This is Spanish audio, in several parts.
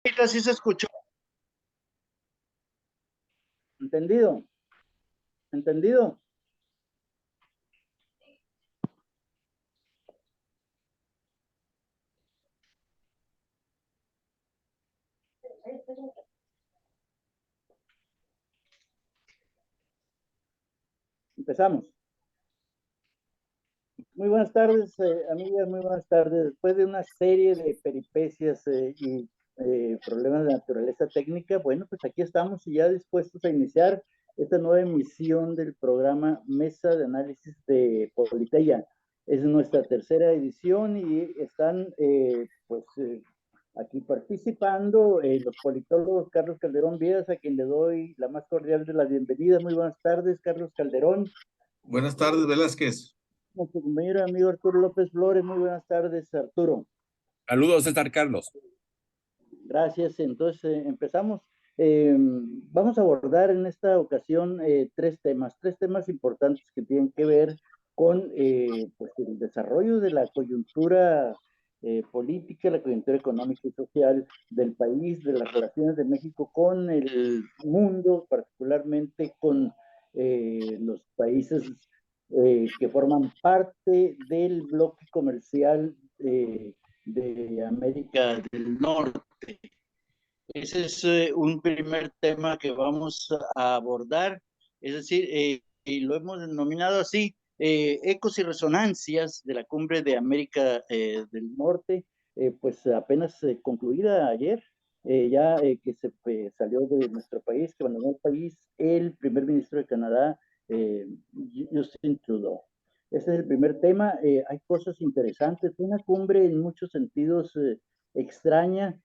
Ahorita sí se escuchó. ¿Entendido? ¿Entendido? Empezamos. Muy buenas tardes, amigas, muy buenas tardes. Después de una serie de peripecias y problemas de naturaleza técnica, bueno, pues aquí estamos y ya dispuestos a iniciar esta nueva emisión del programa Mesa de Análisis de Politeia. Es nuestra tercera edición y están, aquí participando los politólogos Carlos Calderón Vías, a quien le doy la más cordial de las bienvenidas. Muy buenas tardes, Carlos Calderón. Buenas tardes, Velázquez. Nuestro compañero amigo Arturo López Flores. Muy buenas tardes, Arturo. Saludos, César Carlos. Gracias. Entonces, empezamos. Vamos a abordar en esta ocasión tres temas importantes que tienen que ver con pues el desarrollo de la coyuntura política, la coyuntura económica y social del país, de las relaciones de México con el mundo, particularmente con los países que forman parte del bloque comercial de América del Norte. Ese es un primer tema que vamos a abordar, es decir, y lo hemos denominado así, ecos y resonancias de la cumbre de América del Norte, pues apenas concluida ayer, que se salió de nuestro país, que abandonó el país, el primer ministro de Canadá, Justin Trudeau. Ese es el primer tema. Hay cosas interesantes, una cumbre en muchos sentidos extraña,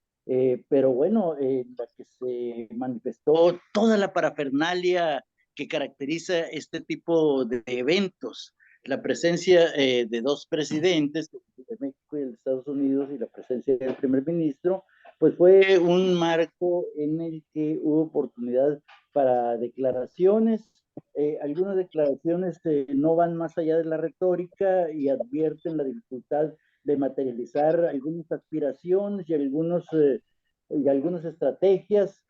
pero bueno, la que se manifestó toda la parafernalia que caracteriza este tipo de eventos, la presencia de dos presidentes, de México y de Estados Unidos, y la presencia del primer ministro, pues fue un marco en el que hubo oportunidad para declaraciones. Algunas declaraciones no van más allá de la retórica y advierten la dificultad de materializar algunas aspiraciones y algunas estrategias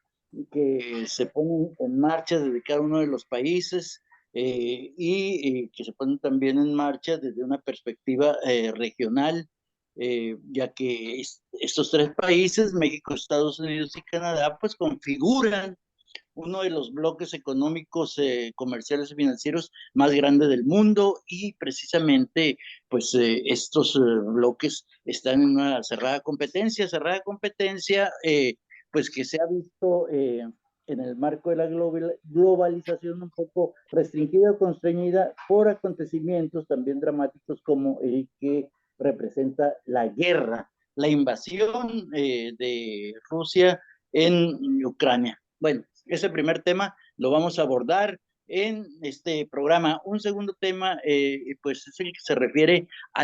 que se ponen en marcha desde cada uno de los países y que se ponen también en marcha desde una perspectiva regional, ya que estos tres países, México, Estados Unidos y Canadá, pues configuran uno de los bloques económicos, comerciales y financieros más grandes del mundo, y precisamente pues estos bloques están en una cerrada competencia pues que se ha visto en el marco de la globalización un poco restringida o constreñida por acontecimientos también dramáticos como el que representa la guerra, la invasión de Rusia en Ucrania. Bueno, ese primer tema lo vamos a abordar en este programa. Un segundo tema, pues es el que se refiere a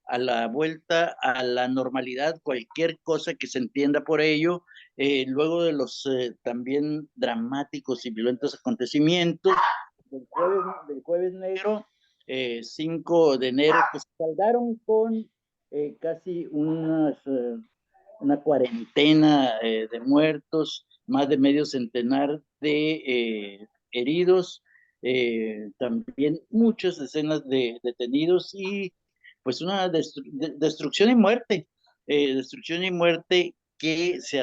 a la normalidad, cualquier cosa que se entienda por ello, luego de los también dramáticos y violentos acontecimientos del jueves negro, 5 de enero, que se saldaron con casi una cuarentena de muertos, más de medio centenar de heridos, también muchas decenas de detenidos y pues una destrucción y muerte que se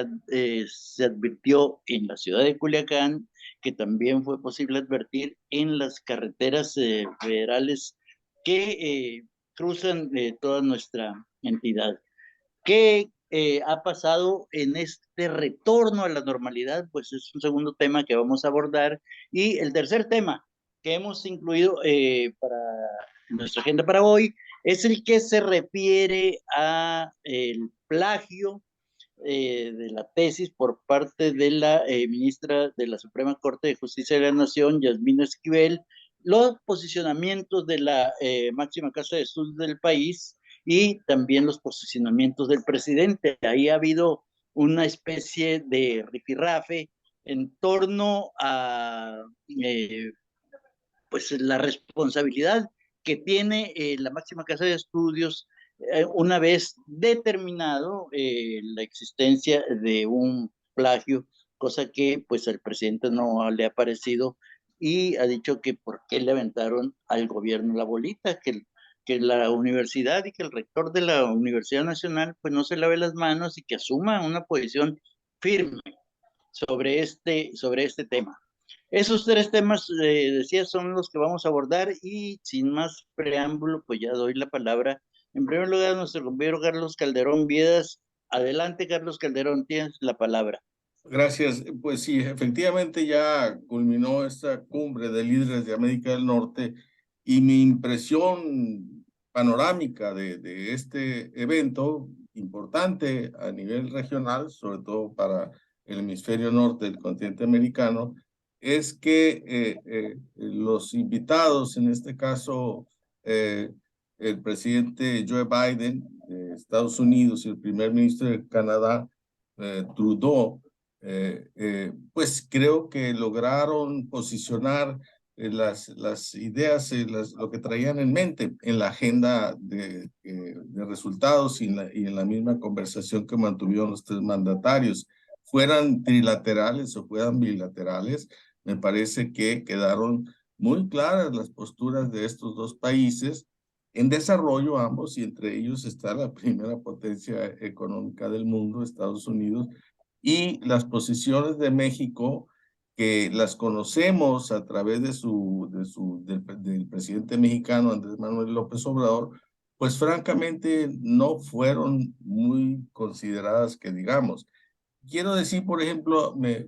advirtió en la ciudad de Culiacán, que también fue posible advertir en las carreteras federales que cruzan toda nuestra entidad. ¿Qué ha pasado en este retorno a la normalidad? Pues es un segundo tema que vamos a abordar. Y el tercer tema que hemos incluido para nuestra agenda para hoy es el que se refiere a el plagio de la tesis por parte de la ministra de la Suprema Corte de Justicia de la Nación, Yasmín Esquivel, los posicionamientos de la máxima casa de estudios del país y también los posicionamientos del presidente. Ahí ha habido una especie de rifirrafe en torno a pues la responsabilidad que tiene la máxima casa de estudios una vez determinado la existencia de un plagio, cosa que pues al presidente no le ha parecido y ha dicho que por qué le aventaron al gobierno la bolita, que la universidad y que el rector de la Universidad Nacional pues no se lave las manos y que asuma una posición firme sobre este tema. Esos tres temas, decía, son los que vamos a abordar y sin más preámbulo, pues ya doy la palabra. En primer lugar, nuestro compañero Carlos Calderón Viedas. Adelante, Carlos Calderón, tienes la palabra. Gracias. Pues sí, efectivamente ya culminó esta cumbre de líderes de América del Norte y mi impresión panorámica de este evento importante a nivel regional, sobre todo para el hemisferio norte del continente americano, es que los invitados, en este caso eh, el presidente Joe Biden de Estados Unidos y el primer ministro de Canadá, Trudeau, pues creo que lograron posicionar las ideas, lo que traían en mente en la agenda de resultados y en la misma conversación que mantuvieron los tres mandatarios. Fueran trilaterales o fueran bilaterales, me parece que quedaron muy claras las posturas de estos dos países en desarrollo ambos, y entre ellos está la primera potencia económica del mundo, Estados Unidos, y las posiciones de México, que las conocemos a través del presidente mexicano Andrés Manuel López Obrador, pues francamente no fueron muy consideradas, que digamos. Quiero decir, por ejemplo, me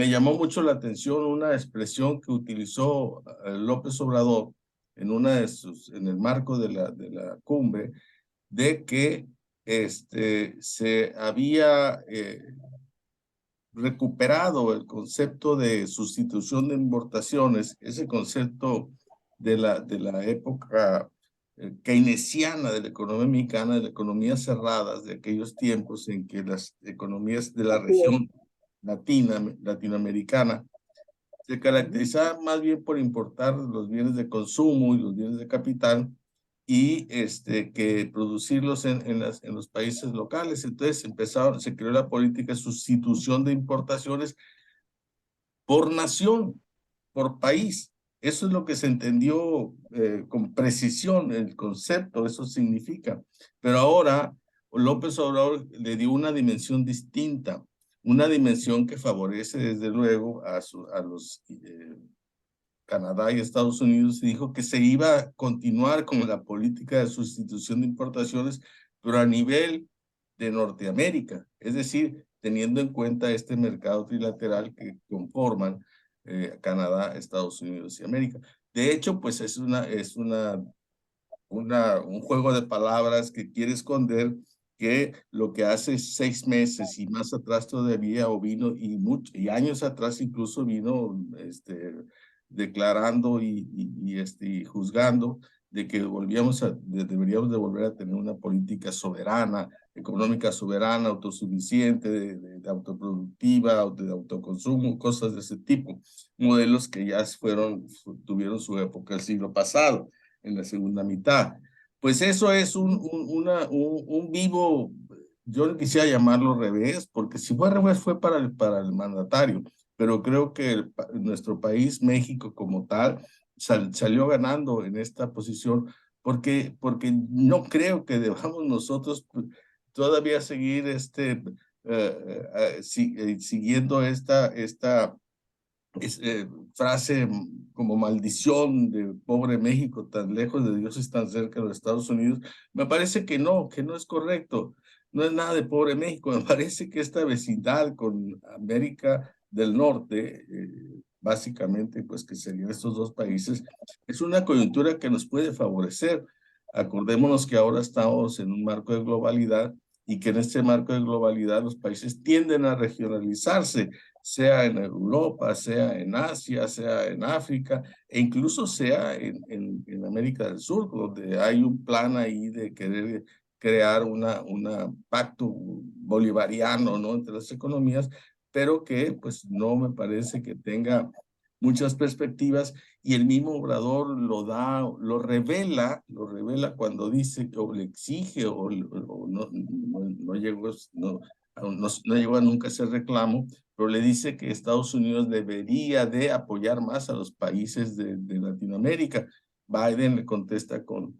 llamó mucho la atención una expresión que utilizó López Obrador en el marco de la cumbre, de que se había recuperado el concepto de sustitución de importaciones, ese concepto de la época keynesiana de la economía mexicana, de la economía cerrada, de aquellos tiempos en que las economías de la región latinoamericana se caracterizaban más bien por importar los bienes de consumo y los bienes de capital, y que producirlos en los países locales. Entonces se creó la política de sustitución de importaciones por nación, por país. Eso es lo que se entendió con precisión, el concepto, eso significa. Pero ahora López Obrador le dio una dimensión distinta, una dimensión que favorece desde luego a los Canadá y Estados Unidos, y dijo que se iba a continuar con la política de sustitución de importaciones, pero a nivel de Norteamérica, es decir, teniendo en cuenta este mercado trilateral que conforman Canadá, Estados Unidos y América. De hecho, pues un juego de palabras que quiere esconder que lo que hace 6 meses y más atrás todavía, o vino, y años atrás incluso vino declarando y juzgando de que deberíamos de volver a tener una política soberana, económica soberana, autosuficiente, de autoproductiva, de autoconsumo, cosas de ese tipo, modelos que ya tuvieron su época el siglo pasado, en la segunda mitad. Pues eso es un vivo, yo no quisiera llamarlo revés, porque si fue revés fue para el mandatario, pero creo que nuestro país, México como tal, salió ganando en esta posición, porque no creo que debamos nosotros todavía seguir siguiendo esta frase como maldición de pobre México, tan lejos de Dios y tan cerca de los Estados Unidos. Me parece que no es correcto. No es nada de pobre México. Me parece que esta vecindad con América del Norte, básicamente, pues que serían estos dos países, es una coyuntura que nos puede favorecer. Acordémonos que ahora estamos en un marco de globalidad, y que en este marco de globalidad los países tienden a regionalizarse, sea en Europa, sea en Asia, sea en África, e incluso sea en América del Sur, donde hay un plan ahí de querer crear una pacto bolivariano, ¿no?, entre las economías, pero que pues no me parece que tenga muchas perspectivas, y el mismo Obrador lo revela cuando dice o le exige o no llegó, no llegó a nunca hacer reclamo, pero le dice que Estados Unidos debería de apoyar más a los países de Latinoamérica. Biden le contesta con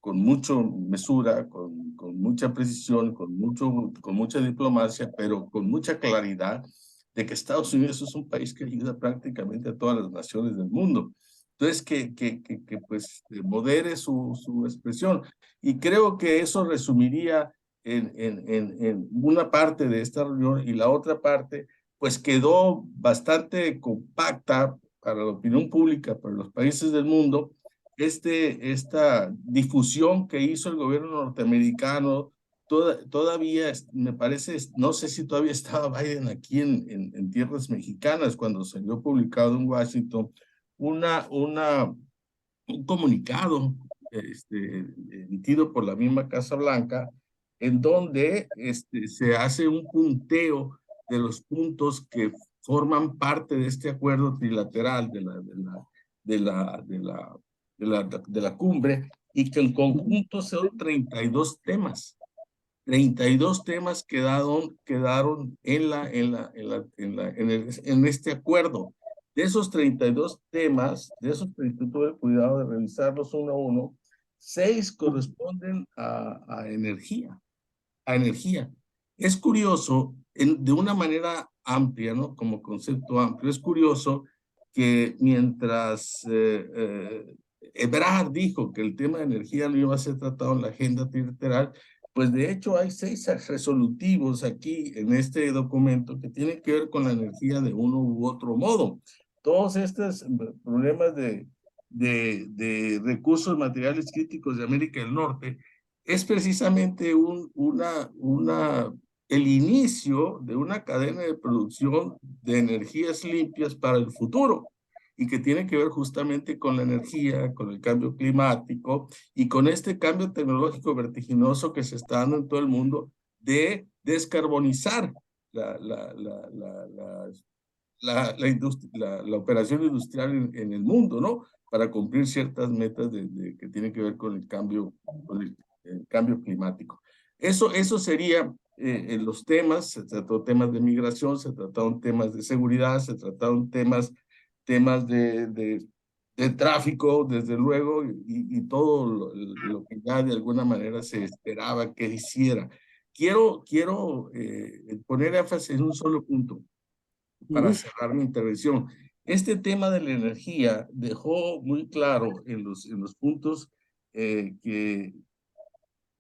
mucha mesura, con mucha precisión, con mucha diplomacia, pero con mucha claridad de que Estados Unidos es un país que ayuda prácticamente a todas las naciones del mundo. Entonces, pues modere su expresión. Y creo que eso resumiría en una parte de esta reunión, y la otra parte, pues quedó bastante compacta para la opinión pública, para los países del mundo, esta difusión que hizo el gobierno norteamericano. Todavía, me parece, no sé si todavía estaba Biden aquí en tierras mexicanas cuando salió publicado en Washington un comunicado emitido por la misma Casa Blanca, en donde se hace un punteo de los puntos que forman parte de este acuerdo trilateral de la cumbre, y que en conjunto son 32 temas. 32 temas quedaron en este acuerdo. De esos 32 temas, tuve el cuidado de revisarlos uno a uno, 6 corresponden a energía. Es curioso, de una manera amplia, ¿no? Como concepto amplio, es curioso que mientras Ebrard dijo que el tema de energía no iba a ser tratado en la agenda trilateral, pues de hecho hay 6 resolutivos aquí en este documento que tienen que ver con la energía de uno u otro modo. Todos estos problemas de recursos materiales críticos de América del Norte es precisamente el inicio de una cadena de producción de energías limpias para el futuro, y que tiene que ver justamente con la energía, con el cambio climático y con este cambio tecnológico vertiginoso que se está dando en todo el mundo de descarbonizar la operación industrial en el mundo, ¿no? Para cumplir ciertas metas que tienen que ver con el cambio climático. Eso sería en los temas. Se trató temas de migración, se trataron temas de seguridad, se trataron temas de tráfico, desde luego, y todo lo que ya de alguna manera se esperaba que hiciera. Quiero poner énfasis en un solo punto para cerrar mi intervención. Este tema de la energía dejó muy claro en los puntos que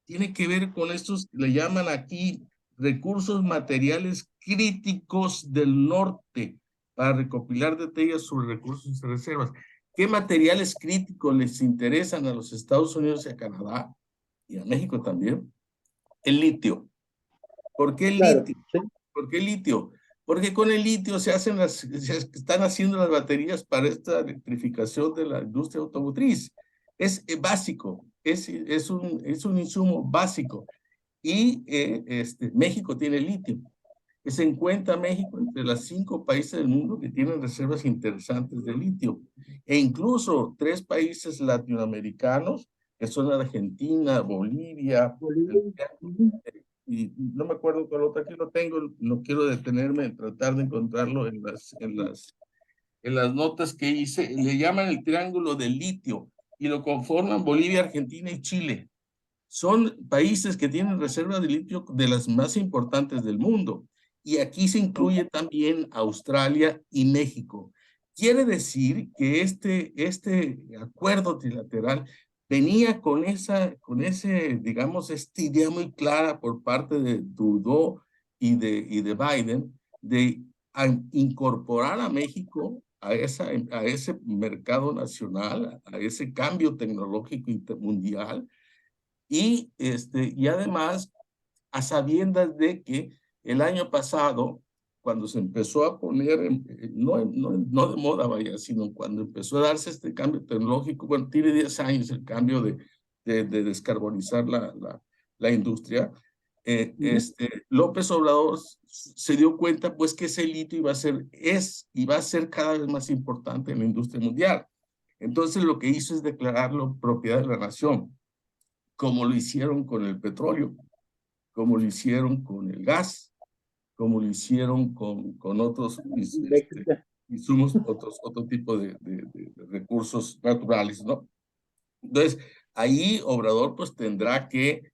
tiene que ver con estos, le llaman aquí recursos materiales críticos del norte, para recopilar detalles sobre recursos y reservas. ¿Qué materiales críticos les interesan a los Estados Unidos y a Canadá y a México también? El litio. ¿Por qué el litio? Sí. ¿Por qué el litio? Porque con el litio se están haciendo las baterías para esta electrificación de la industria automotriz. Es básico, es un insumo básico. Y México tiene litio. Se encuentra México entre los 5 países del mundo que tienen reservas interesantes de litio. E incluso 3 países latinoamericanos, que son Argentina, Bolivia, y no me acuerdo cuál otra, aquí lo tengo, no quiero detenerme en tratar de encontrarlo en las notas que hice. Le llaman el triángulo del litio, y lo conforman Bolivia, Argentina y Chile. Son países que tienen reservas de litio de las más importantes del mundo, y aquí se incluye también Australia y México. Quiere decir que este acuerdo trilateral venía con digamos, esta idea muy clara por parte de Trudeau y de Biden de incorporar a México a ese mercado nacional, a ese cambio tecnológico mundial, y además a sabiendas de que el año pasado, cuando se empezó a poner, no de moda, vaya, sino cuando empezó a darse este cambio tecnológico, bueno, tiene 10 años el cambio de descarbonizar la industria, López Obrador se dio cuenta pues que ese litio iba a ser, y va a ser cada vez más importante en la industria mundial. Entonces lo que hizo es declararlo propiedad de la nación, como lo hicieron con el petróleo, como lo hicieron con el gas, como lo hicieron con otros insumos, otro tipo de recursos naturales, ¿no? Entonces, ahí Obrador pues tendrá que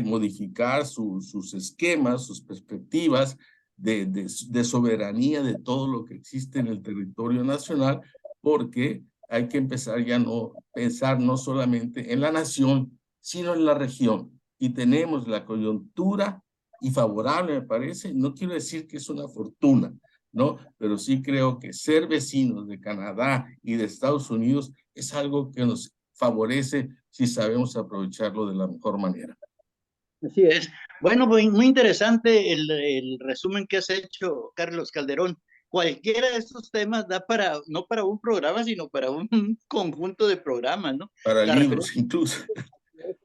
modificar sus esquemas, sus perspectivas de soberanía de todo lo que existe en el territorio nacional, porque hay que empezar ya no pensar no solamente en la nación, sino en la región. Y tenemos la coyuntura y favorable, me parece. No quiero decir que es una fortuna, ¿no? Pero sí creo que ser vecinos de Canadá y de Estados Unidos es algo que nos favorece si sabemos aprovecharlo de la mejor manera. Así es. Bueno, muy interesante el resumen que has hecho, Carlos Calderón. Cualquiera de estos temas da para, no para un programa, sino para un conjunto de programas, ¿no? Para La libros, referencia, incluso.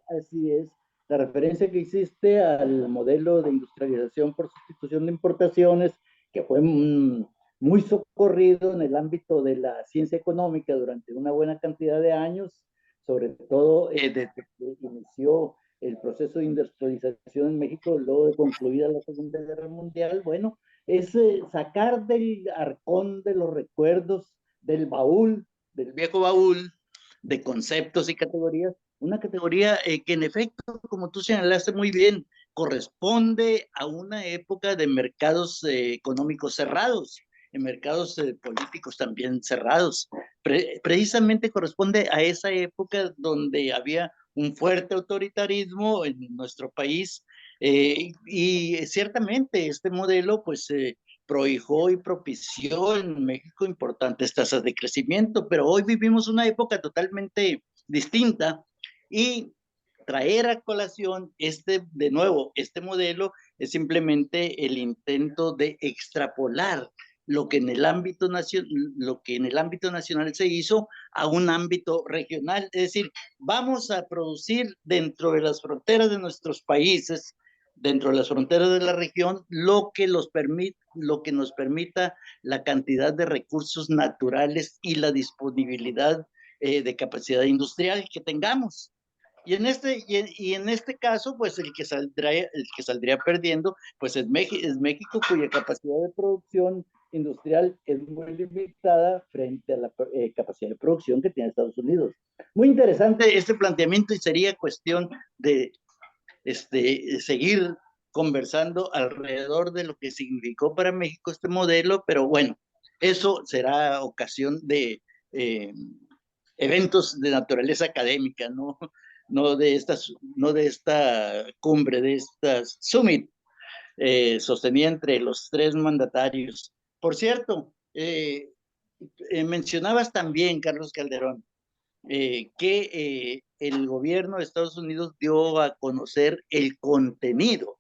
así es. La referencia que hiciste al modelo de industrialización por sustitución de importaciones, que fue muy socorrido en el ámbito de la ciencia económica durante una buena cantidad de años, sobre todo desde que inició el proceso de industrialización en México, luego de concluida la Segunda Guerra Mundial. Bueno, es sacar del arcón de los recuerdos, del baúl, del viejo baúl, de conceptos y categorías, una categoría que en efecto, como tú señalaste muy bien, corresponde a una época de mercados económicos cerrados, en mercados políticos también cerrados. Precisamente corresponde a esa época donde había un fuerte autoritarismo en nuestro país, y ciertamente este modelo pues prohijó y propició en México importantes tasas de crecimiento, pero hoy vivimos una época totalmente distinta, y traer a colación de nuevo, este modelo es simplemente el intento de extrapolar lo que en el ámbito nacional se hizo a un ámbito regional. Es decir, vamos a producir dentro de las fronteras de nuestros países, dentro de las fronteras de la región, lo que nos permita la cantidad de recursos naturales y la disponibilidad de capacidad industrial que tengamos. Y en este caso, pues el que saldría perdiendo, pues es México, cuya capacidad de producción industrial es muy limitada frente a la capacidad de producción que tiene Estados Unidos. Muy interesante este planteamiento, y sería cuestión de seguir conversando alrededor de lo que significó para México este modelo, pero bueno, eso será ocasión de eventos de naturaleza académica, no de esta cumbre, de esta summit sostenida entre los tres mandatarios. Por cierto, mencionabas también, Carlos Calderón, que el gobierno de Estados Unidos dio a conocer el contenido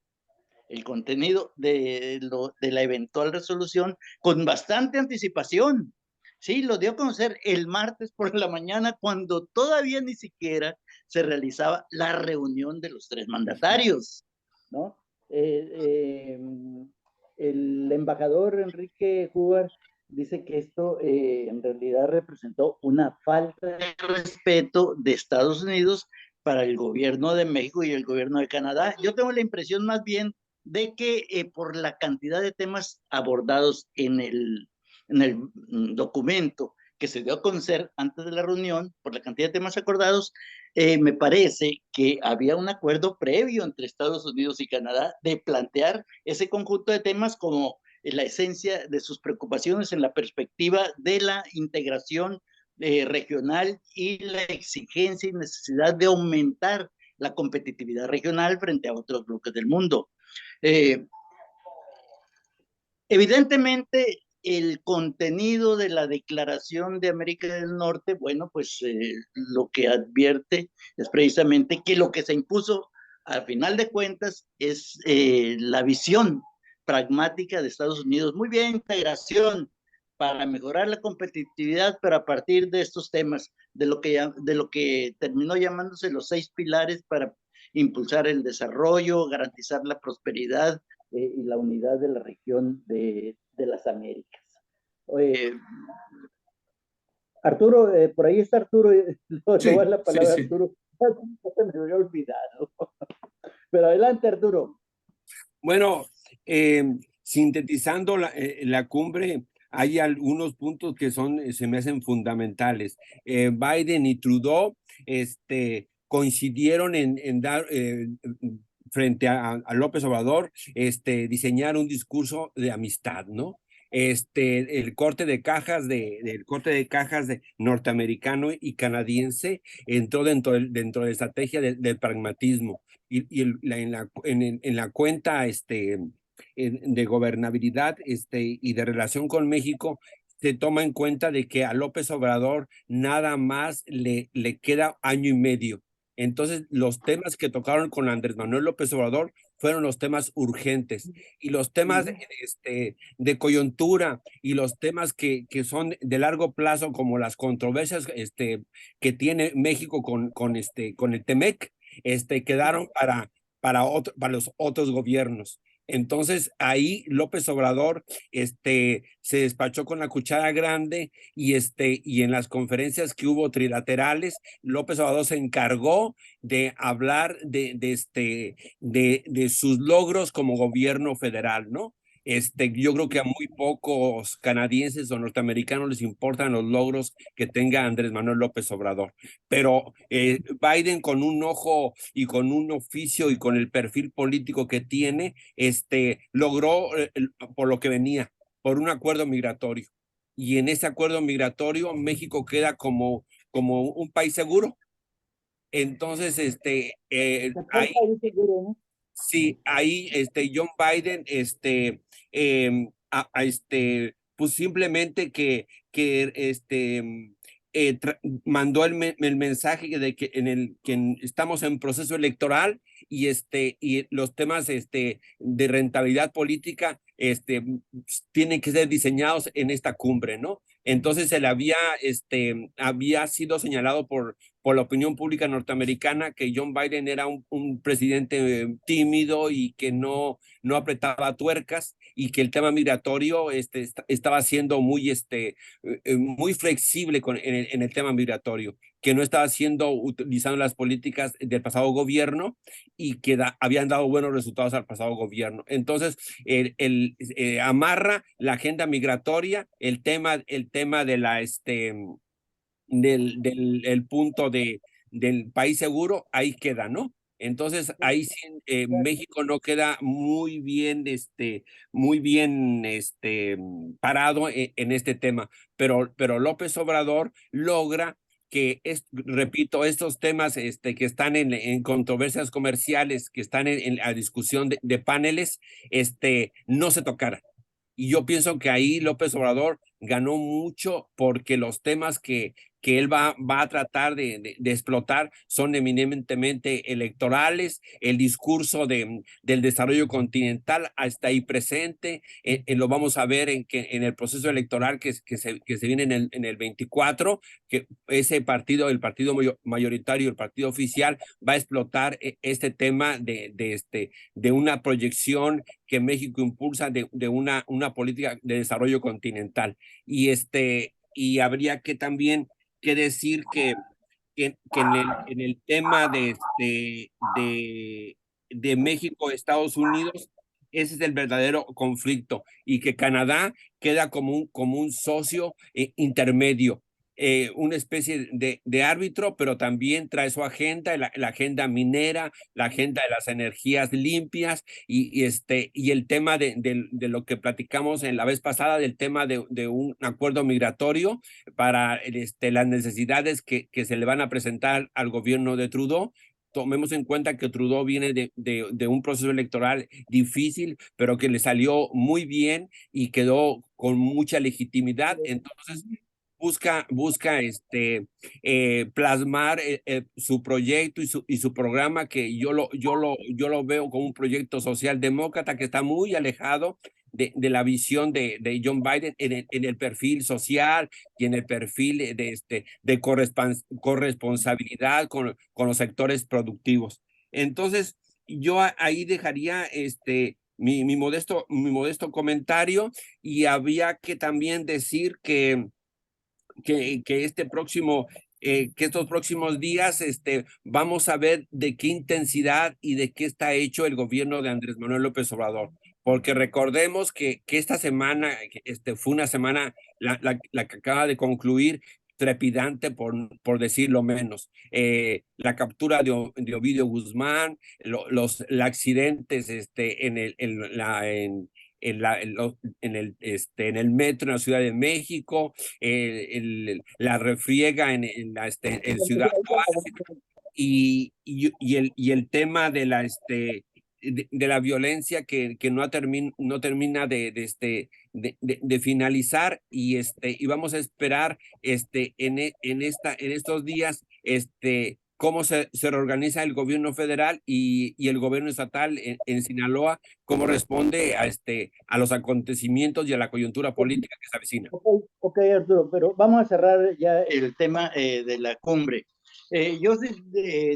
de la eventual resolución con bastante anticipación. Sí, lo dio a conocer el martes por la mañana, cuando todavía ni siquiera se realizaba la reunión de los tres mandatarios, ¿no? El embajador Enrique Huber dice que esto en realidad representó una falta de respeto de Estados Unidos para el gobierno de México y el gobierno de Canadá. Yo tengo la impresión más bien de que por la cantidad de temas abordados en el documento que se dio a conocer antes de la reunión, por la cantidad de temas acordados, me parece que había un acuerdo previo entre Estados Unidos y Canadá de plantear ese conjunto de temas como la esencia de sus preocupaciones en la perspectiva de la integración regional y la exigencia y necesidad de aumentar la competitividad regional frente a otros bloques del mundo. Evidentemente, el contenido de la Declaración de América del Norte, bueno, pues lo que advierte es precisamente que lo que se impuso al final de cuentas es la visión pragmática de Estados Unidos. Muy bien, integración para mejorar la competitividad, pero a partir de estos temas, de lo que terminó llamándose los 6 pilares para impulsar el desarrollo, garantizar la prosperidad y la unidad de la región de las Américas. Arturo, por ahí está Arturo, le voy a dar la palabra a Arturo, se me había olvidado. Pero adelante, Arturo. Bueno, sintetizando la cumbre, hay algunos puntos que se me hacen fundamentales. Biden y Trudeau coincidieron en dar, frente a López Obrador, diseñar un discurso de amistad, ¿no? El corte de cajas del corte de cajas de norteamericano y canadiense entró dentro de la estrategia del pragmatismo y en la cuenta de gobernabilidad y de relación con México se toma en cuenta de que a López Obrador nada más le queda año y medio. Entonces, los temas que tocaron con Andrés Manuel López Obrador fueron los temas urgentes y los temas de coyuntura y los temas que son de largo plazo, como las controversias que tiene México con el TEMEC, quedaron para los otros gobiernos. Entonces ahí López Obrador se despachó con la cuchara grande y en las conferencias que hubo trilaterales, López Obrador se encargó de hablar de sus logros como gobierno federal, ¿no? Yo creo que a muy pocos canadienses o norteamericanos les importan los logros que tenga Andrés Manuel López Obrador, pero Biden, con un ojo y con un oficio y con el perfil político que tiene, logró por lo que venía, por un acuerdo migratorio. Y en ese acuerdo migratorio México queda como un país seguro. Entonces, ahí, sí, ahí John Biden, pues simplemente mandó el mensaje de que estamos en proceso electoral y los temas de rentabilidad política tienen que ser diseñados en esta cumbre, ¿no? Entonces él había sido señalado por la opinión pública norteamericana que John Biden era un presidente tímido y que no apretaba tuercas, y que el tema migratorio estaba siendo muy flexible en el tema migratorio, que no estaba utilizando las políticas del pasado gobierno y que habían dado buenos resultados al pasado gobierno. Entonces, amarra la agenda migratoria, el tema de del punto del país seguro, ahí queda, ¿no? Entonces, ahí sí, México no queda muy bien parado en este tema, pero López Obrador logra que, repito, estos temas que están en controversias comerciales, que están en la discusión de paneles, no se tocaran. Y yo pienso que ahí López Obrador ganó mucho, porque los temas que él va a tratar de explotar son eminentemente electorales. El discurso del desarrollo continental está ahí presente. Lo vamos a ver en el proceso electoral que se viene en el 24, que ese partido, el partido mayoritario, el partido oficial, va a explotar este tema de una proyección que México impulsa de una política de desarrollo continental. Y habría que también que decir que en el tema de México, Estados Unidos, ese es el verdadero conflicto, y que Canadá queda como un socio intermedio, una especie de árbitro, pero también trae su agenda, la agenda minera, la agenda de las energías limpias, y el tema de lo que platicamos en la vez pasada, del tema de un acuerdo migratorio para las necesidades que se le van a presentar al gobierno de Trudeau. Tomemos en cuenta que Trudeau viene de un proceso electoral difícil, pero que le salió muy bien y quedó con mucha legitimidad. Entonces busca plasmar su proyecto y su programa, que yo lo veo como un proyecto socialdemócrata que está muy alejado de la visión de John Biden en el perfil social y en el perfil de corresponsabilidad con los sectores productivos. Entonces, yo ahí dejaría mi modesto comentario, y había que también decir que que estos próximos días vamos a ver de qué intensidad y de qué está hecho el gobierno de Andrés Manuel López Obrador. Porque recordemos que esta semana fue una semana, la que acaba de concluir, trepidante, por decirlo menos. La captura de Ovidio Guzmán, los accidentes en el metro en la Ciudad de México, la refriega en Ciudad Juárez, y el tema de la violencia que no termina de finalizar, y vamos a esperar en estos días cómo se reorganiza el gobierno federal y el gobierno estatal en Sinaloa, cómo responde a los acontecimientos y a la coyuntura política que se avecina. Ok, Arturo, pero vamos a cerrar ya el tema de la cumbre. Yo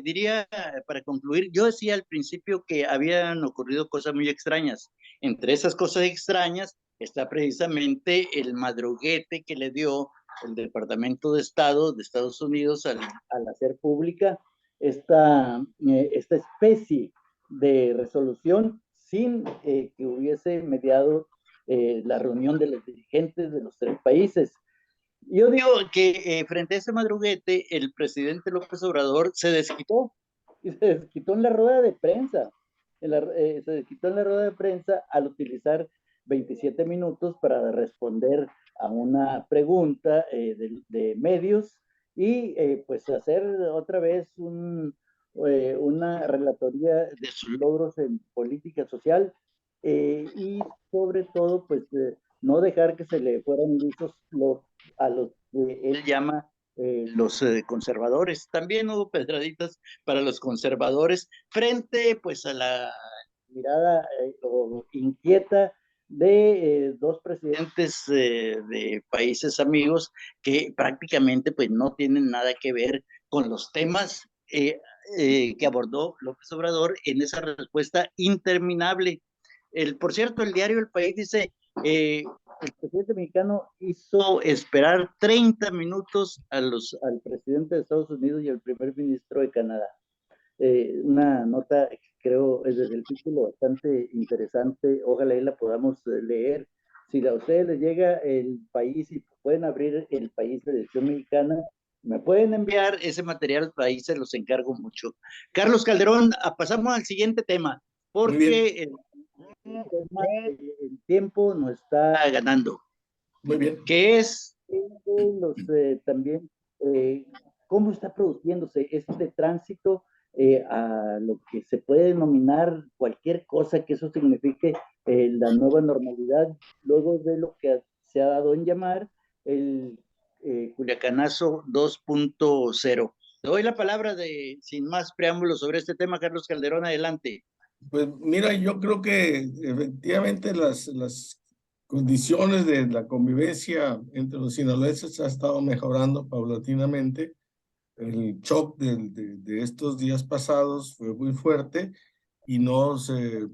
diría, para concluir, yo decía al principio que habían ocurrido cosas muy extrañas. Entre esas cosas extrañas está precisamente el madruguete que le dio el Departamento de Estado de Estados Unidos al hacer pública esta especie de resolución sin que hubiese mediado la reunión de los dirigentes de los tres países. Yo digo que frente a ese madruguete, el presidente López Obrador se desquitó, y se desquitó en la rueda de prensa. Se desquitó en la rueda de prensa al utilizar 27 minutos para responder a una pregunta de medios, y pues hacer otra vez una relatoría de sus logros en política social, y sobre todo pues no dejar que se le fueran lisos a los que él llama los conservadores. También hubo pedraditas para los conservadores frente pues a la mirada inquieta de dos presidentes de países amigos que prácticamente pues no tienen nada que ver con los temas que abordó López Obrador en esa respuesta interminable. Por cierto, el diario El País dice, el presidente mexicano hizo esperar 30 minutos al presidente de Estados Unidos y al primer ministro de Canadá. Una nota que creo es desde el título bastante interesante, ojalá y la podamos leer. Si a ustedes les llega el país y pueden abrir el país de edición mexicana, me pueden enviar ese material al país, se los encargo mucho. Carlos Calderón, pasamos al siguiente tema, porque el tiempo nos está ganando. Muy bien. Que es también cómo está produciéndose este tránsito a lo que se puede denominar cualquier cosa que eso signifique la nueva normalidad, luego de lo que se ha dado en llamar el Culiacanazo 2.0. Te doy la palabra sin más preámbulos sobre este tema, Carlos Calderón, adelante. Pues mira, yo creo que efectivamente las condiciones de la convivencia entre los sinaloenses ha estado mejorando paulatinamente. El shock de estos días pasados fue muy fuerte y no se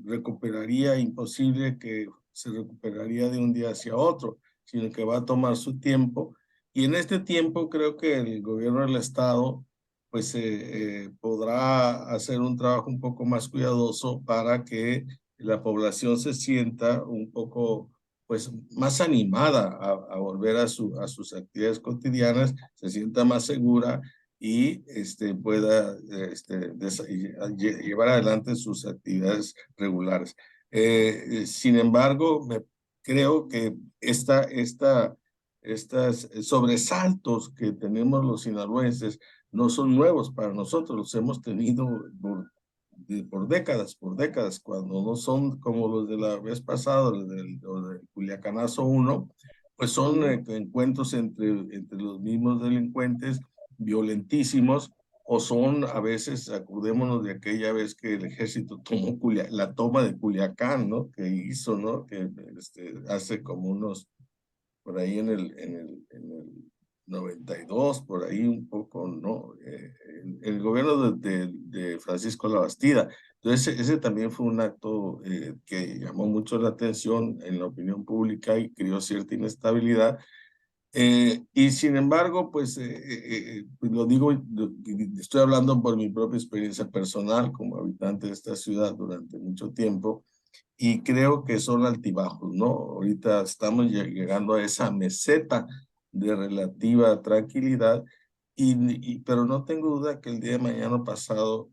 recuperaría, imposible que se recuperaría de un día hacia otro, sino que va a tomar su tiempo. Y en este tiempo creo que el gobierno del estado pues podrá hacer un trabajo un poco más cuidadoso para que la población se sienta un poco pues más animada a volver a sus actividades cotidianas, se sienta más segura y pueda llevar adelante sus actividades regulares. Sin embargo, creo que estos sobresaltos que tenemos los sinaloenses no son nuevos para nosotros, los hemos tenido por décadas, cuando no son como los de la vez pasada, los del Culiacanazo 1, pues son encuentros entre los mismos delincuentes violentísimos, o son a veces, acordémonos de aquella vez que el ejército tomó la toma de Culiacán, ¿no? Que hizo, ¿no? Que hace como unos, por ahí en el 92, por ahí un poco, ¿no? El gobierno de Francisco Labastida. Entonces, ese también fue un acto que llamó mucho la atención en la opinión pública y creó cierta inestabilidad. Y sin embargo, pues lo digo, estoy hablando por mi propia experiencia personal como habitante de esta ciudad durante mucho tiempo, y creo que son altibajos, ¿no? Ahorita estamos llegando a esa meseta de relativa tranquilidad, pero no tengo duda que el día de mañana pasado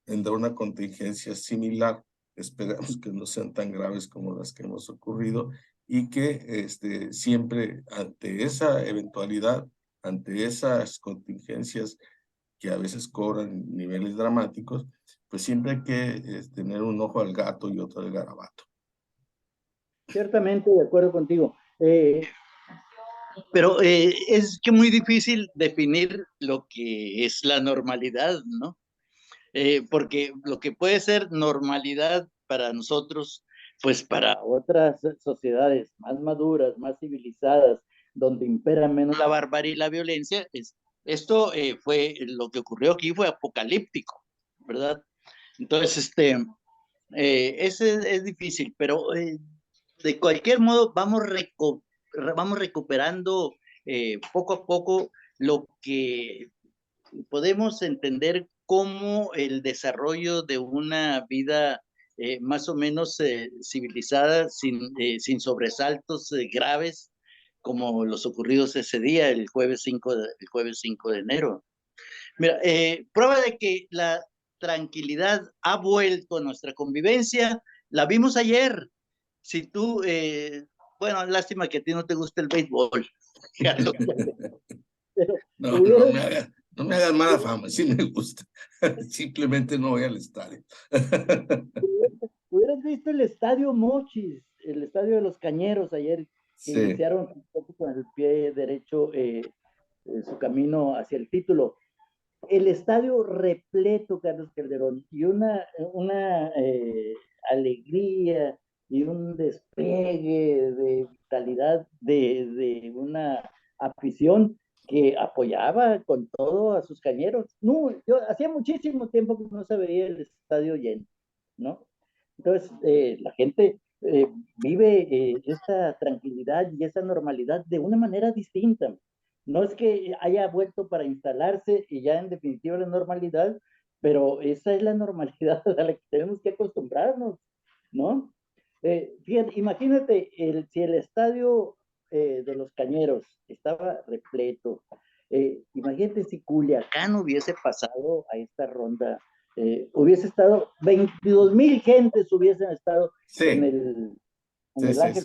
vendrá una contingencia similar. Esperamos que no sean tan graves como las que hemos ocurrido, y que siempre ante esa eventualidad, ante esas contingencias que a veces cobran niveles dramáticos, pues siempre hay que tener un ojo al gato y otro al garabato. Ciertamente, de acuerdo contigo. Pero es que muy difícil definir lo que es la normalidad, ¿no? Porque lo que puede ser normalidad para nosotros, pues para otras sociedades más maduras, más civilizadas, donde impera menos la barbarie y la violencia, esto fue lo que ocurrió aquí, fue apocalíptico, ¿verdad? Entonces, es difícil, pero de cualquier modo vamos recuperando poco a poco lo que podemos entender como el desarrollo de una vida más o menos civilizada, sin sobresaltos graves, como los ocurridos ese día, el jueves 5 de enero. Mira, prueba de que la tranquilidad ha vuelto a nuestra convivencia, la vimos ayer. Si tú, bueno, lástima que a ti no te gusta el béisbol, pero No, hubieras, no me hagas mala fama, sí me gusta. Simplemente no voy al estadio. hubieras visto el estadio Mochis, el estadio de los Cañeros ayer, que Sí, iniciaron un poco con el pie derecho su camino hacia el título. El estadio repleto, Carlos Calderón, y una alegría y un despegue de vitalidad de una afición que apoyaba con todo a sus cañeros. No, yo hacía muchísimo tiempo que no se veía el estadio lleno, ¿no? Entonces, la gente vive esta tranquilidad y esa normalidad de una manera distinta. No es que haya vuelto para instalarse y ya en definitiva la normalidad, pero esa es la normalidad a la que tenemos que acostumbrarnos, ¿no? Fíjate, imagínate si el estadio de los Cañeros estaba repleto. Imagínate si Culiacán hubiese pasado a esta ronda, hubiese estado, 22,000 gentes hubiesen estado en sí, el, en sí, el sí, Ángel,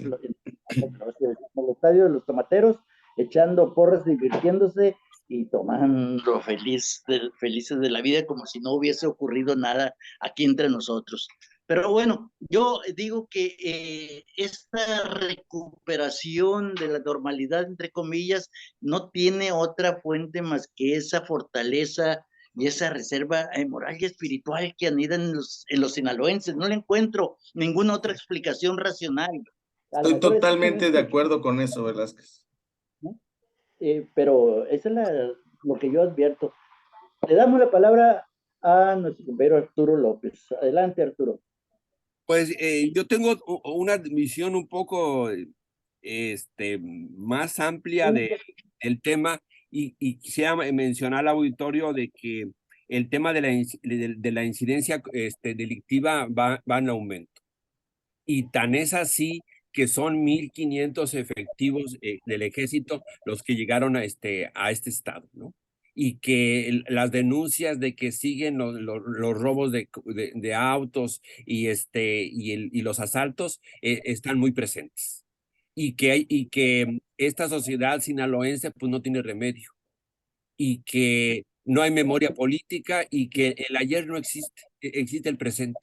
sí. en el estadio de los Tomateros, echando porras, divirtiéndose y tomando felices de la vida como si no hubiese ocurrido nada aquí entre nosotros. Pero bueno, yo digo que esta recuperación de la normalidad, entre comillas, no tiene otra fuente más que esa fortaleza y esa reserva moral y espiritual que anida en los sinaloenses. No le encuentro ninguna otra explicación racional. A lo Estoy mejor es totalmente de simplemente, acuerdo con eso, Velázquez. ¿no? Pero eso es lo que yo advierto. Le damos la palabra a nuestro compañero Arturo López. Adelante, Arturo. Pues yo tengo una visión un poco más amplia del tema y quisiera mencionar al auditorio de que el tema de de la incidencia delictiva va en aumento. Y tan es así que son 1,500 efectivos del ejército los que llegaron a este estado, ¿no? Y que las denuncias de que siguen los robos de autos y los asaltos están muy presentes. Y que esta sociedad sinaloense pues no tiene remedio. Y que no hay memoria política y que el ayer no existe, existe el presente.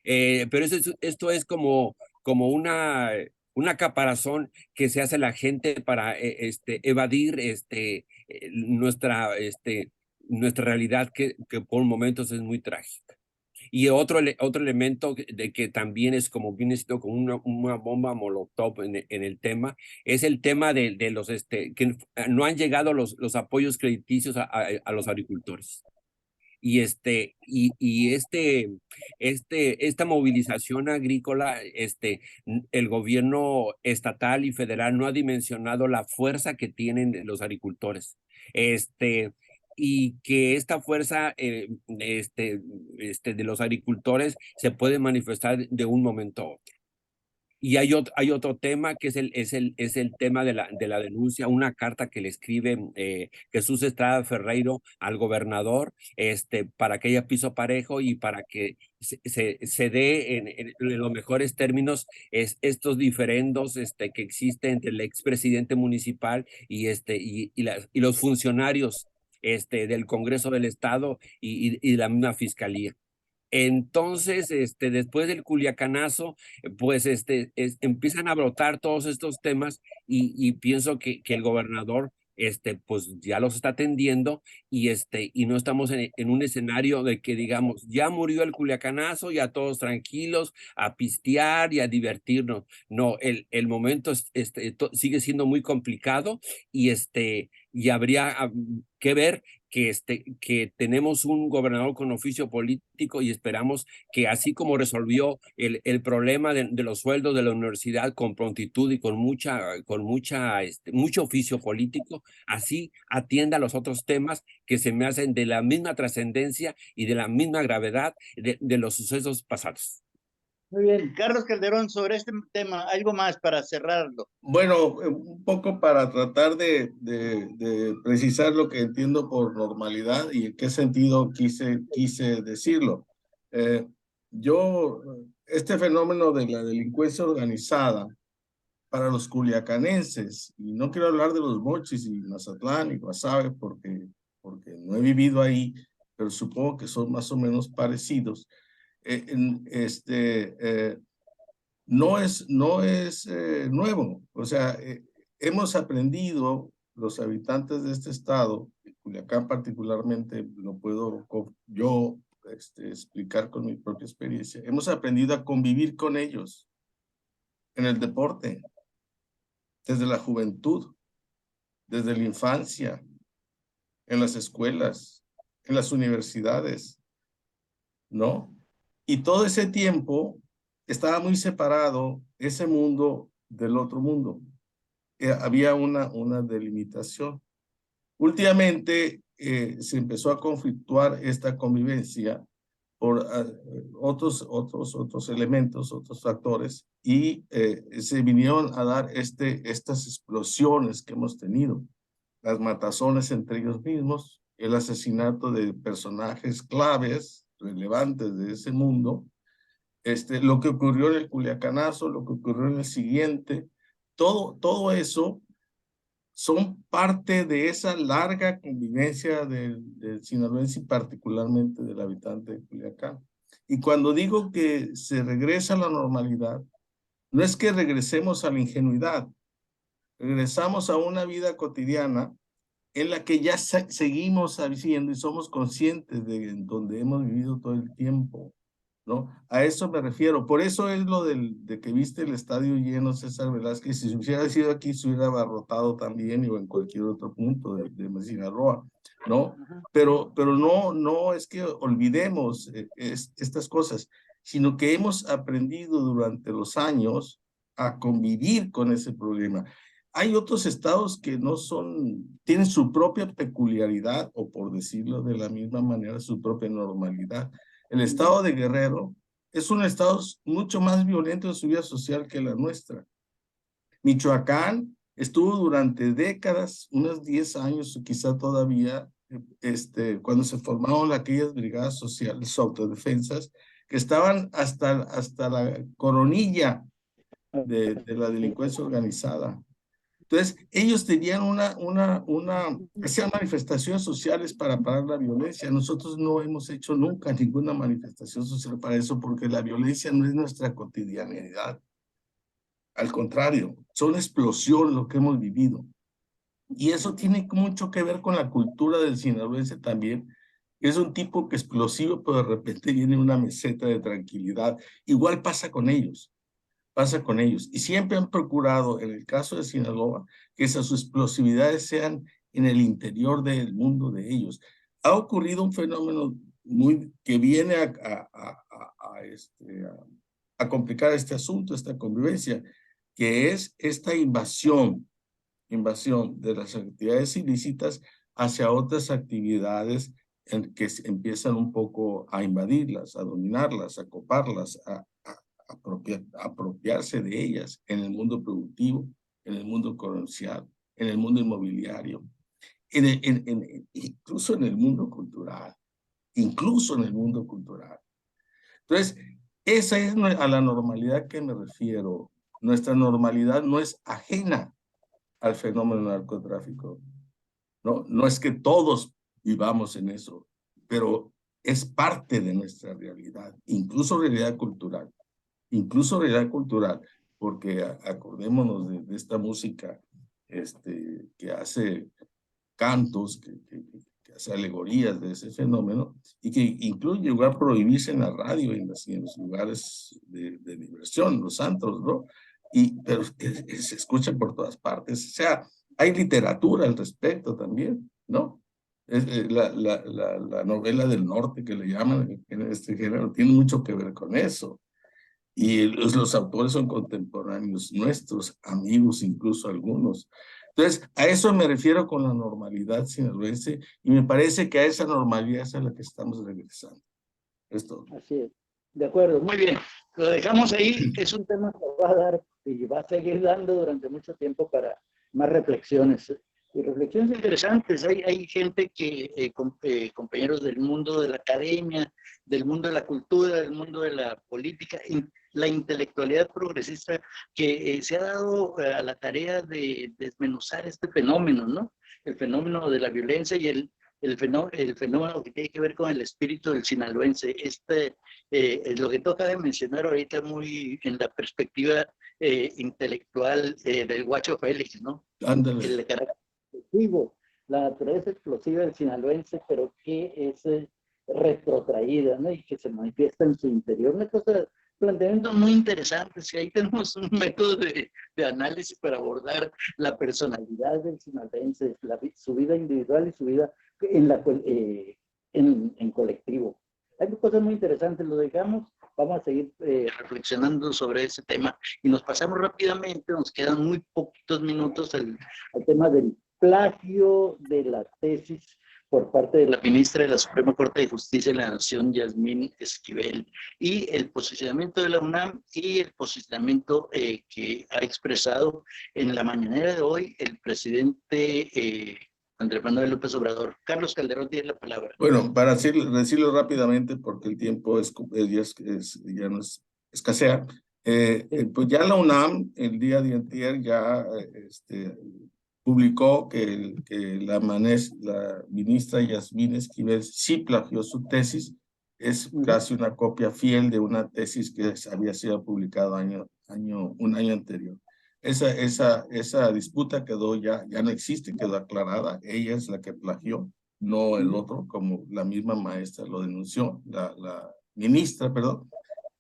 Pero esto es como una caparazón que se hace la gente para evadir nuestra realidad que por momentos es muy trágica. Y otro elemento de que también es como viene siendo como una bomba molotov en el tema, es el tema de los que no han llegado los apoyos crediticios a los agricultores. Y esta movilización agrícola, el gobierno estatal y federal no ha dimensionado la fuerza que tienen los agricultores. Y que esta fuerza de los agricultores se puede manifestar de un momento a otro. Y hay otro tema que es el tema de la denuncia, una carta que le escribe Jesús Estrada Ferreiro al gobernador, para que haya piso parejo y para que se dé en los mejores términos estos diferendos que existen entre el expresidente municipal y los funcionarios del Congreso del Estado y la misma fiscalía. Entonces, después del culiacanazo, pues empiezan a brotar todos estos temas y pienso que el gobernador, pues ya los está atendiendo y no estamos en un escenario de que digamos, ya murió el culiacanazo, ya todos tranquilos, a pistear y a divertirnos. No, el momento sigue siendo muy complicado y habría que ver que tenemos un gobernador con oficio político y esperamos que así como resolvió el problema de los sueldos de la universidad con prontitud y con mucho oficio político, así atienda los otros temas que se me hacen de la misma trascendencia y de la misma gravedad de los sucesos pasados. Muy bien, Carlos Calderón, sobre este tema, algo más para cerrarlo. Bueno, un poco para tratar de precisar lo que entiendo por normalidad y en qué sentido quise decirlo. Este fenómeno de la delincuencia organizada para los culiacanenses, y no quiero hablar de los Mochis y Mazatlán y Guasave porque no he vivido ahí, pero supongo que son más o menos parecidos. No es nuevo. O sea, hemos aprendido, los habitantes de este estado, Culiacán particularmente, lo puedo yo explicar con mi propia experiencia, hemos aprendido a convivir con ellos en el deporte, desde la juventud, desde la infancia, en las escuelas, en las universidades, ¿no? Y todo ese tiempo estaba muy separado ese mundo del otro mundo. Había una delimitación. Últimamente se empezó a conflictuar esta convivencia por otros elementos, otros factores, y se vinieron a dar estas explosiones que hemos tenido, las matazones entre ellos mismos, el asesinato de personajes claves, relevantes de ese mundo, lo que ocurrió en el Culiacanazo, lo que ocurrió en el siguiente, todo eso son parte de esa larga convivencia del sinaloense y particularmente del habitante de Culiacán. Y cuando digo que se regresa a la normalidad, no es que regresemos a la ingenuidad, regresamos a una vida cotidiana en la que ya seguimos viviendo y somos conscientes de donde hemos vivido todo el tiempo, ¿no? A eso me refiero. Por eso es lo de que viste el estadio lleno, César Velázquez. Si hubiera sido aquí, se hubiera abarrotado también o en cualquier otro punto de Sinaloa, ¿no? Pero no es que olvidemos estas cosas, sino que hemos aprendido durante los años a convivir con ese problema. Hay otros estados que tienen su propia peculiaridad, o por decirlo de la misma manera, su propia normalidad. El estado de Guerrero es un estado mucho más violento en su vida social que la nuestra. Michoacán estuvo durante décadas, unos 10 años o quizá todavía, cuando se formaron aquellas brigadas sociales, autodefensas, que estaban hasta la coronilla de la delincuencia organizada. Entonces, ellos tenían hacían manifestaciones sociales para parar la violencia. Nosotros no hemos hecho nunca ninguna manifestación social para eso, porque la violencia no es nuestra cotidianidad. Al contrario, son explosión lo que hemos vivido. Y eso tiene mucho que ver con la cultura del sinaloense también, Es un tipo que es explosivo, pero de repente viene una meseta de tranquilidad. Igual pasa con ellos. Pasa con ellos. Y siempre han procurado, en el caso de Sinaloa, que esas explosividades sean en el interior del mundo de ellos. Ha ocurrido un fenómeno que viene a complicar este asunto, esta convivencia, que es esta invasión de las actividades ilícitas hacia otras actividades en que empiezan un poco a invadirlas, a dominarlas, a coparlas, a apropiarse de ellas en el mundo productivo, en el mundo comercial, en el mundo inmobiliario, incluso en el mundo cultural, incluso en el mundo cultural. Entonces, esa es a la normalidad que me refiero. Nuestra normalidad no es ajena al fenómeno del narcotráfico. No es que todos vivamos en eso, pero es parte de nuestra realidad, incluso realidad cultural. Incluso realidad cultural, porque acordémonos de esta música que hace cantos, que hace alegorías de ese fenómeno, y que incluso llegó a prohibirse en la radio y en los lugares de diversión, los antros, ¿no? Pero se escucha por todas partes. O sea, hay literatura al respecto también, ¿no? La novela del norte, que le llaman en este género, tiene mucho que ver con eso. Y los autores son contemporáneos nuestros, amigos incluso algunos. Entonces, a eso me refiero con la normalidad sinaloense, y me parece que a esa normalidad es a la que estamos regresando. Esto. Así es. De acuerdo, muy bien. Lo dejamos ahí. Es un tema que va a dar y va a seguir dando durante mucho tiempo para más reflexiones. Y reflexiones interesantes. Hay gente que, compañeros del mundo de la academia, del mundo de la cultura, del mundo de la política, la intelectualidad progresista, que se ha dado a la tarea de desmenuzar este fenómeno, ¿no? El fenómeno de la violencia y el fenómeno que tiene que ver con el espíritu del sinaloense. Lo que toca de mencionar ahorita muy en la perspectiva intelectual del Guacho Félix, ¿no? Ándale. El carácter explosivo, la naturaleza explosiva del sinaloense, pero que es retrotraída, ¿no? Y que se manifiesta en su interior. Una cosa, planteamientos muy interesantes, y ahí tenemos un método de análisis para abordar la personalidad del sinaloense, su vida individual y su vida en colectivo. Hay cosas muy interesantes, lo dejamos, vamos a seguir reflexionando sobre ese tema y nos pasamos rápidamente, nos quedan muy poquitos minutos al tema del plagio de la tesis por parte de la ministra de la Suprema Corte de Justicia de la Nación, Yasmín Esquivel, y el posicionamiento de la UNAM y el posicionamiento que ha expresado en la mañanera de hoy el presidente Andrés Manuel López Obrador. Carlos Calderón tiene la palabra. Bueno, para decirlo rápidamente, porque el tiempo ya no escasea, pues ya la UNAM el día de ayer ya publicó que la ministra Yasmín Esquivel sí plagió su tesis. Es casi una copia fiel de una tesis que había sido publicada un año anterior. Esa disputa ya no existe, quedó aclarada. Ella es la que plagió, no el otro, como la misma maestra lo denunció, la ministra, perdón.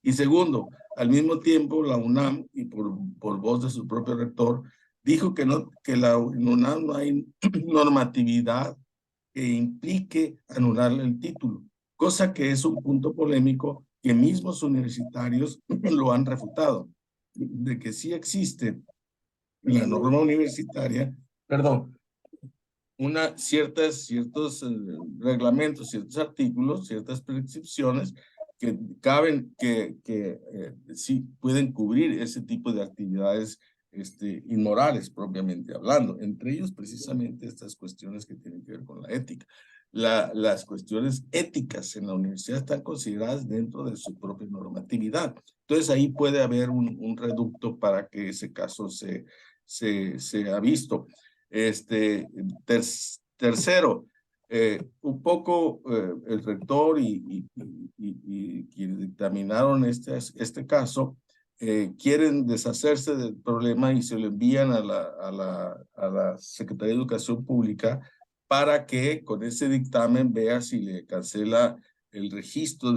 Y segundo, al mismo tiempo la UNAM, y por voz de su propio rector, dijo que la UNAM no hay normatividad que implique anularle el título, cosa que es un punto polémico que mismos universitarios lo han refutado, de que sí existe en la norma universitaria, ciertos reglamentos, ciertos artículos, ciertas prescripciones que sí pueden cubrir ese tipo de actividades inmorales propiamente hablando, entre ellos precisamente estas cuestiones que tienen que ver con la ética. Las cuestiones éticas en la universidad están consideradas dentro de su propia normatividad. Entonces ahí puede haber un reducto para que ese caso se ha visto. Tercero, un poco el rector y quienes dictaminaron este caso quieren deshacerse del problema y se lo envían a la Secretaría de Educación Pública para que con ese dictamen vea si le cancela el registro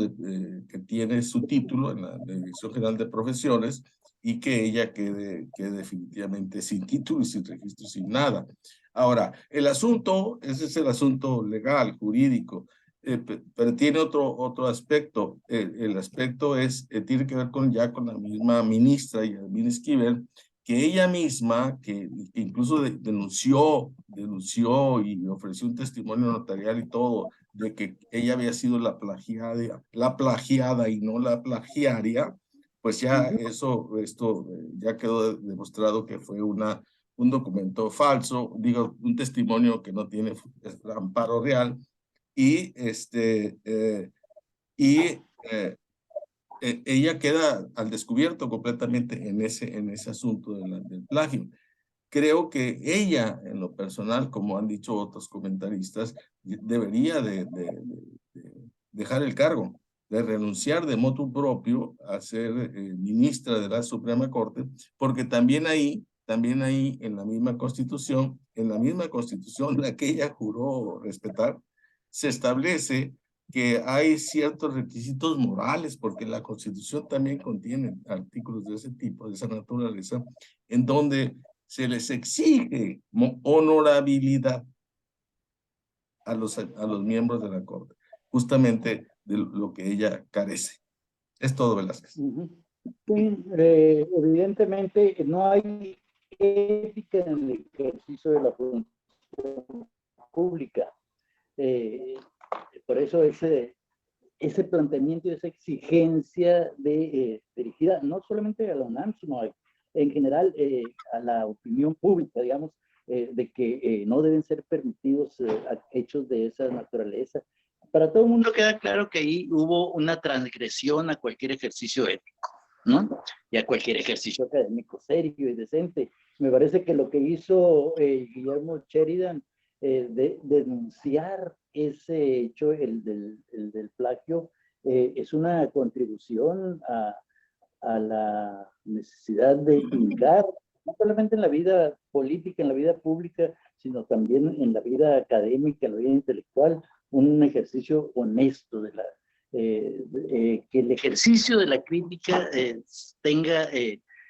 que tiene su título en la Dirección General de Profesiones y que ella quede definitivamente sin título y sin registro, sin nada. Ahora, el asunto, ese es el asunto legal, jurídico, pero tiene otro aspecto. El aspecto tiene que ver con la misma ministra, Yasmín Esquivel, que ella misma, que incluso denunció y ofreció un testimonio notarial y todo, de que ella había sido la plagiada y no la plagiaria, pues ya esto ya quedó demostrado que fue un documento falso, digo, un testimonio que no tiene amparo real, y ella queda al descubierto completamente en ese asunto del plagio. Creo que ella, en lo personal, como han dicho otros comentaristas, debería de dejar el cargo, de renunciar de motu propio a ser ministra de la Suprema Corte, porque también ahí en la misma Constitución, la que ella juró respetar, se establece que hay ciertos requisitos morales, porque la Constitución también contiene artículos de ese tipo, de esa naturaleza, en donde se les exige honorabilidad a los miembros de la Corte, justamente de lo que ella carece. Es todo, Velázquez. Sí, evidentemente no hay ética en el ejercicio de la función pública. Por eso ese planteamiento y esa exigencia dirigida no solamente a la UNAM, sino en general a la opinión pública, digamos, de que no deben ser permitidos hechos de esa naturaleza. Para todo el mundo queda claro que ahí hubo una transgresión a cualquier ejercicio ético, ¿no? Y a cualquier ejercicio académico serio y decente. Me parece que lo que hizo Guillermo Sheridan, denunciar ese hecho, el del plagio, es una contribución a la necesidad de indicar, no solamente en la vida política, en la vida pública, sino también en la vida académica, en la vida intelectual, un ejercicio honesto que el ejercicio de la crítica tenga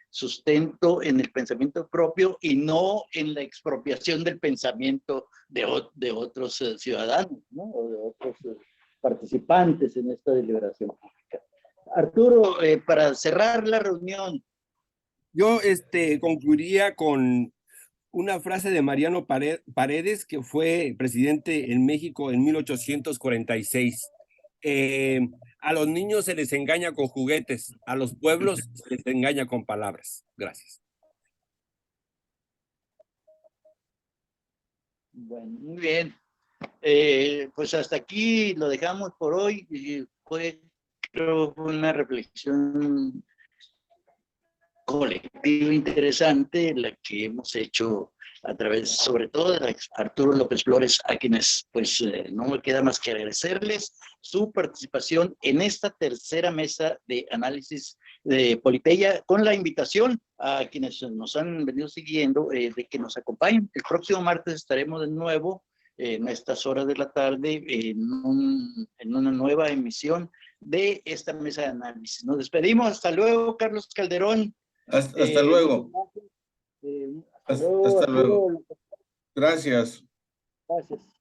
sustento en el pensamiento propio y no en la expropiación del pensamiento de otros ciudadanos, ¿no? O de otros participantes en esta deliberación pública. Arturo, para cerrar la reunión. Yo concluiría con una frase de Mariano Paredes, que fue presidente en México en 1846. A los niños se les engaña con juguetes, a los pueblos se les engaña con palabras. Gracias. Bueno, muy bien. Pues hasta aquí lo dejamos por hoy. Creo fue una reflexión colectiva interesante la que hemos hecho a través, sobre todo, de Arturo López Flores, a quienes pues no me queda más que agradecerles su participación en esta tercera mesa de análisis de Politeia, con la invitación a quienes nos han venido siguiendo de que nos acompañen. El próximo martes estaremos de nuevo en estas horas de la tarde en una nueva emisión de esta mesa de análisis. Nos despedimos. Hasta luego, Carlos Calderón. Hasta luego. Hasta luego. Hasta luego. Gracias. Gracias.